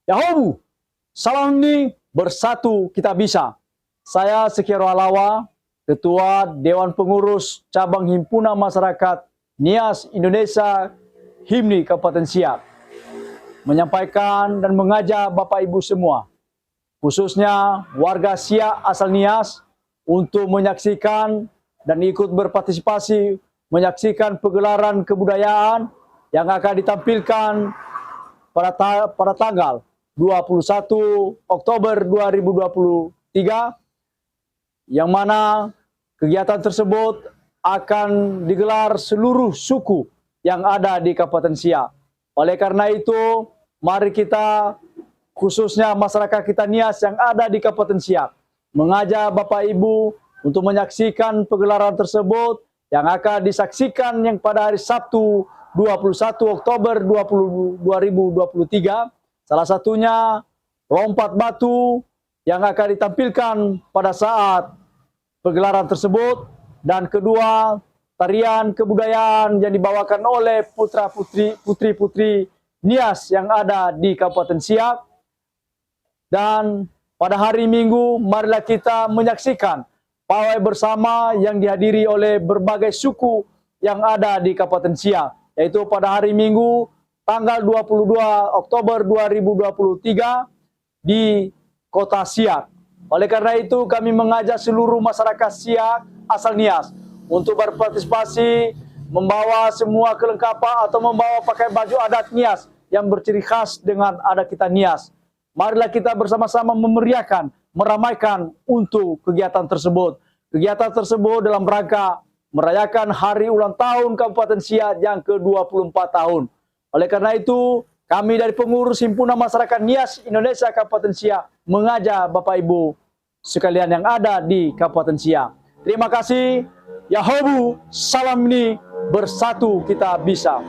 Yahobu, salam ini bersatu kita bisa. Saya Sekiaro Alawa, Ketua Dewan Pengurus Cabang Himpunan Masyarakat Nias Indonesia HIMNI Kabupaten Siak, menyampaikan dan mengajak Bapak Ibu semua, khususnya warga Siak asal Nias, untuk menyaksikan dan ikut berpartisipasi menyaksikan pegelaran kebudayaan yang akan ditampilkan pada tanggal 21 Oktober 2023, yang mana kegiatan tersebut akan digelar seluruh suku yang ada di Kabupaten Siak. Oleh karena itu, mari kita, khususnya masyarakat kita Nias yang ada di Kabupaten Siak, mengajak Bapak Ibu untuk menyaksikan pegelaran tersebut yang akan disaksikan yang pada hari Sabtu 21 Oktober 2023. Salah satunya lompat batu yang akan ditampilkan pada saat pegelaran tersebut, dan kedua, tarian kebudayaan yang dibawakan oleh putri-putri Nias yang ada di Kabupaten Siak. Dan pada hari Minggu, marilah kita menyaksikan pawai bersama yang dihadiri oleh berbagai suku yang ada di Kabupaten Siak, yaitu pada hari Minggu tanggal 22 Oktober 2023 di Kota Siak. Oleh karena itu, kami mengajak seluruh masyarakat Siak asal Nias untuk berpartisipasi, membawa semua kelengkapan atau membawa pakai baju adat Nias yang berciri khas dengan adat kita Nias. Marilah kita bersama-sama memeriahkan, meramaikan untuk kegiatan tersebut. Kegiatan tersebut dalam rangka merayakan hari ulang tahun Kabupaten Siak yang ke-24 tahun. Oleh karena itu, kami dari pengurus Himpunan Masyarakat Nias Indonesia Kabupaten Siak mengajak Bapak Ibu sekalian yang ada di Kabupaten Siak. Terima kasih. Yahobu, salam ini bersatu kita bisa.